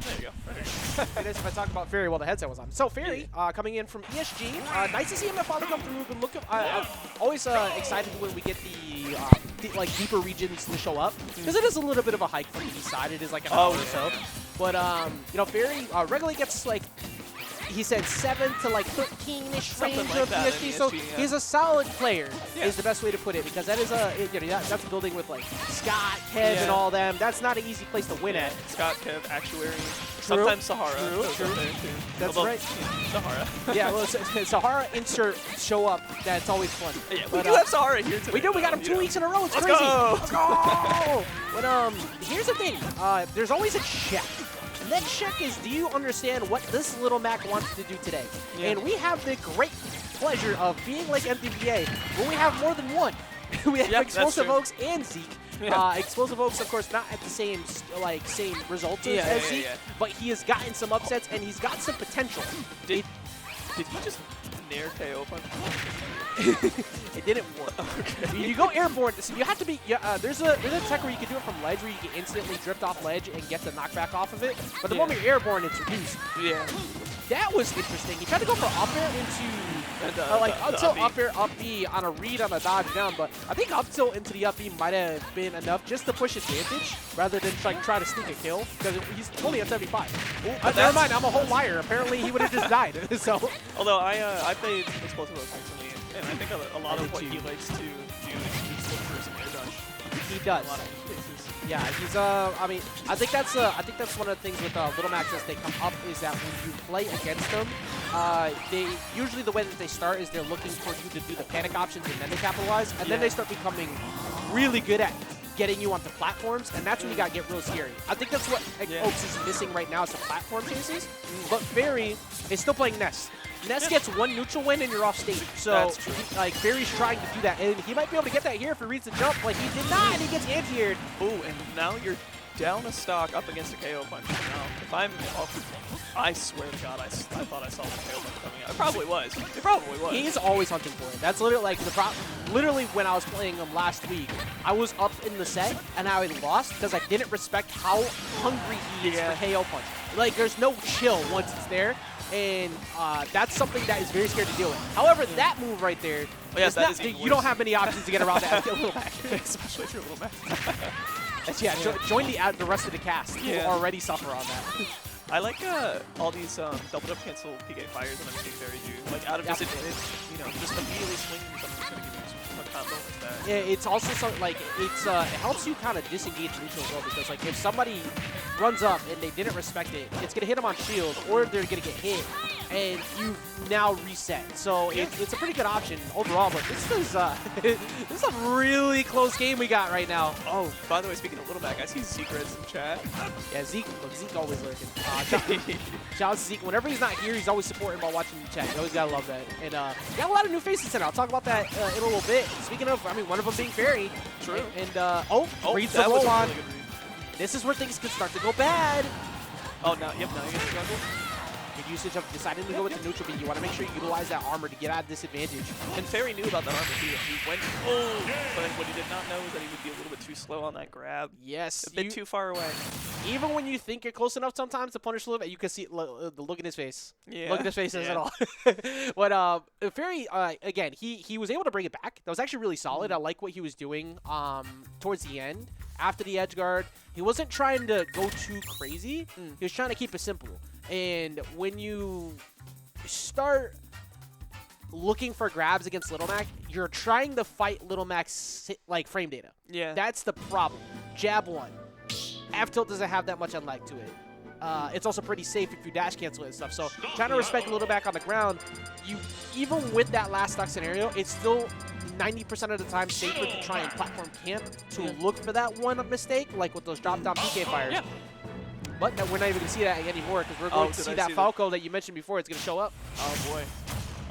There you go. It is if I talk about Ferry while the headset was on. So Ferry, coming in from ESG. Nice to see him finally come through. Been looking, I'm always excited when we get the like deeper regions to show up, because it is a little bit of a hike from the east side. It is like an hour or so. But you know, Ferry regularly gets like, he said 7 to like 13-ish range like of that ESG, in so ESG, yeah. he's a solid player. Yeah. Is the best way to put it, because that is you know, that's a building with like Scott, Kev, and all them. That's not an easy place to win at. Scott, Kev, Actuary, sometimes Sahara. True. That's Although, right. Sahara. Yeah, well, Sahara insert show up. That's always fun. Yeah, but, we do have Sahara here today. We do. We got him 2 weeks in a row. It's Let's crazy. go. Let's go. But here's the thing. There's always a check. And that check is, do you understand what this little Mac wants to do today? Yeah. And we have the great pleasure of being like MTVA, where we have more than one. We have Explosive Oaks and Zeke. Yeah. Explosive Oaks, of course, not at the same results as Zeke, but he has gotten some upsets and he's got some potential. Did he just nair KO punch? It didn't work. Okay. You go airborne, so you have to be. There's a tech where you can do it from ledge, where you can instantly drift off ledge and get the knockback off of it. But the moment you're airborne, it's reduced. Yeah. That was interesting. He tried to go for up air into like up tilt, up air, up B on a read on a dodge down, but I think up tilt into the up B might have been enough just to push advantage rather than like try to sneak a kill, because he's only at 75. Never mind, I'm a whole liar. Apparently he would have just died. So. Although I played Explosive Oaks recently, and I think a lot of what he likes to do is look for some air dodge. He does. A lot of cases. Yeah, he's I mean, I think that's one of the things with Little Max as they come up, is that when you play against them, they usually the way that they start is they're looking for you to do the panic options and then they capitalize, and then they start becoming really good at getting you onto platforms, and that's when you gotta get real scary. I think that's what Oaks is missing right now, is the platform chases. But Ferry is still playing Ness. Ness gets one neutral win and you're off stage. So, like, Ferry's trying to do that. And he might be able to get that here if he reads the jump. Like, he did not, and he gets anti-aired. Ooh, and now you're down a stock up against a KO punch. Now, if I'm off, I swear to God, I thought I saw the KO punch coming out. It probably was. It probably was. He's always hunting for it. That's literally, like, the problem. Literally, when I was playing him last week, I was up in the set, and I lost because I didn't respect how hungry he is for KO punch. Like, there's no chill once it's there. And that's something that is very scary to deal with. However, that move right there, you don't have many options to get around that little back. Especially if you're a little back. Join the rest of the cast. You already suffer on that. I like all these double jump cancel PK fires and everything Ferry do. Like out of disadvantage, you know, just immediately swinging something that's going to give you a combo like that. Yeah, it's also something like it helps you kind of disengage neutral as well, because like if somebody runs up and they didn't respect it, it's going to hit them on shield, or they're going to get hit, and you now reset. So it's a pretty good option overall. But this is this is a really close game we got right now. Oh, by the way, speaking of Little Mac, I see Secrets in chat. Yeah, Zeke always lurking. Shout out to Zeke. Whenever he's not here, he's always supporting while watching the chat. You always gotta love that. And got a lot of new faces tonight. I'll talk about that in a little bit. Speaking of, I mean, one of them being Ferry. True. And reads the roll on. Really this is where things could start to go bad. Oh, now you get the jungle. Good usage of deciding to go with the neutral beat. You want to make sure you utilize that armor to get out of disadvantage. And Ferry knew about that armor too. He went, but what he did not know is that he would be a little bit too slow on that grab. Yes. A bit too far away. Even when you think you're close enough sometimes to punish a little bit, you can see the look in his face. Yeah. Look at his face at all. But Ferry, again, he was able to bring it back. That was actually really solid. I like what he was doing towards the end. After the edge guard, he wasn't trying to go too crazy. He was trying to keep it simple. And when you start looking for grabs against Little Mac, you're trying to fight Little Mac's like frame data. Yeah. That's the problem. Jab 1. F tilt doesn't have that much unlag to it. It's also pretty safe if you dash cancel it and stuff. So trying to respect Little Mac on the ground, even with that last stock scenario, it's still 90% of the time safer to try and platform camp to look for that one mistake, like with those drop down PK fires. Yeah. But we're not even going to see that anymore, because we're going to see that Falco that you mentioned before. It's going to show up. Oh, boy.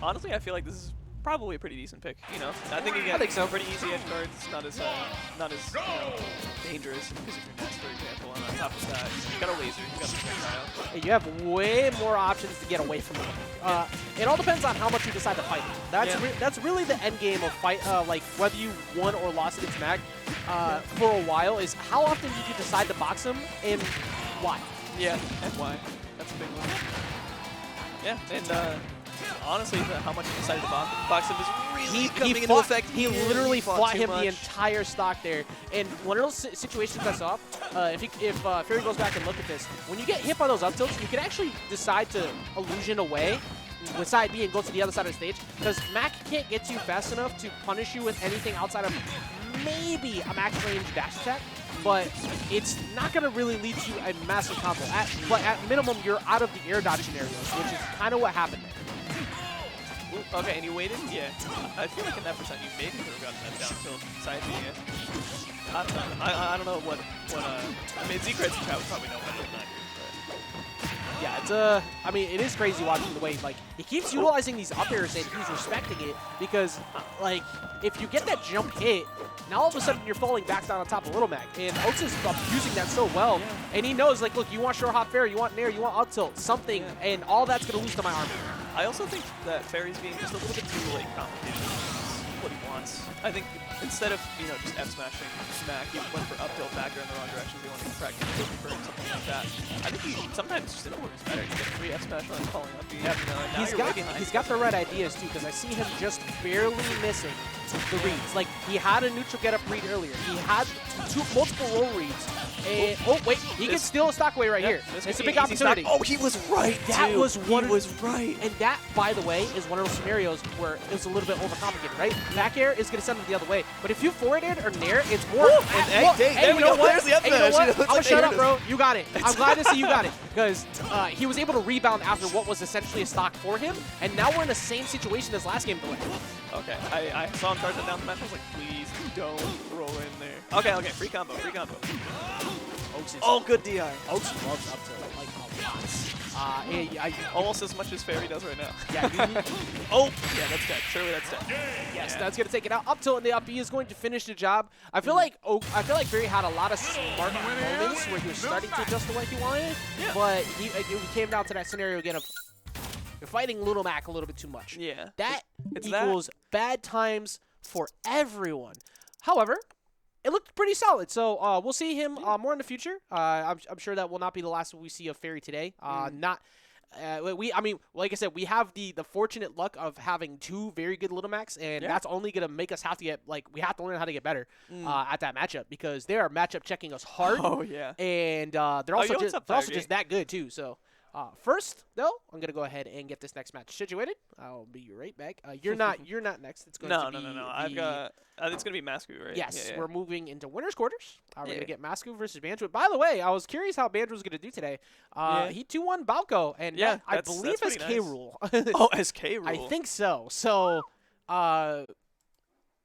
Honestly, I feel like this is probably a pretty decent pick. You know, I think you get pretty easy edge guards. Not as dangerous because of your Ness, for example. And on top of that, you got a laser, you got a projectile. You have way more options to get away from them. It all depends on how much you decide to fight them. That's really the end game of fight. Like whether you won or lost against Mac for a while is how often did you decide to box him and why? Yeah, and why? That's a big one. Yeah, and honestly, how much inside the box of is really coming into effect. He here. literally fought him much. the entire stock there. And one of those situations that's off, if Ferry goes back and look at this, when you get hit by those up tilts, you can actually decide to illusion away with side B and go to the other side of the stage, because Mac can't get you fast enough to punish you with anything outside of maybe a max range dash attack, but it's not going to really lead to a massive combo. But at minimum, you're out of the air dodge scenarios, which is kind of what happened there. Ooh, okay, and you waited? Yeah. I feel like in that percent, you maybe could have gotten that down tilt side B. I don't know. I don't know what I mean, Z-Creds in chat would probably know better than I do. Yeah, it's I mean, it is crazy watching the way, like, he keeps utilizing these up airs and he's respecting it because, like, if you get that jump hit, now all of a sudden you're falling back down on top of Little Mac. And Oaks is using that so well. Yeah. And he knows, like, look, you want short hop fair, you want nair, you want up tilt, something, and all that's going to lose to my armor. I also think that Ferry's being just a little bit too, like, complicated. What he wants. I think instead of, you know, just F-smashing Mac, he went for up tilt back in the wrong direction. He wanted to practice for something like that. I think he sometimes just didn't work better. You get 3 F-smash runs falling up. He's got the right ideas too, because I see him just barely missing the reads. Like, he had a neutral get up read earlier. He had multiple roll reads. And, oh wait, he can steal a stock away right here. It's a big opportunity. Oh, he was right. That was one. He was right. And that, by the way, is one of those scenarios where it's a little bit overcomplicated, right? Back air is going to send him the other way, but if you forward air or nair, it's more. Hey, you know what? I'm gonna shut up, bro. You got it. I'm glad to see you got it, because he was able to rebound after what was essentially a stock for him, and now we're in the same situation as last game delay. Okay, I saw him charge it down the match. I was like, please don't roll in there. Okay, free combo, free combo. Oh, good DI. Oaks loves up tilt like a lot. Almost as much as Ferry does right now. Yeah. Oh, yeah, that's dead. Surely that's dead. Yes, that's gonna take it out. Up tilt in the up B is going to finish the job. I feel like Ferry had a lot of smart moments where he was starting to adjust the way he wanted, but it came down to that scenario again of you're fighting Little Mac a little bit too much. Yeah. That equals bad times for everyone. However, it looked pretty solid, so we'll see him more in the future. I'm sure that will not be the last we see of Ferry today. I mean, like I said, we have the fortunate luck of having 2 very good Little Macs, and that's only gonna make us have to get we have to learn how to get better at that matchup, because they are matchup checking us hard. Oh yeah. And they're also just that good too. So. First, though, I'm gonna go ahead and get this next match situated. I'll be right back. You're not next. It's going to be no. I've got. It's gonna be Masku, right? Yes, we're moving into winners quarters. We're gonna get Masku versus Banjo. By the way, I was curious how Banjo was gonna do today. He 2-1 Falco, and I believe as K Rule. Oh, as K Rule. I think so. So,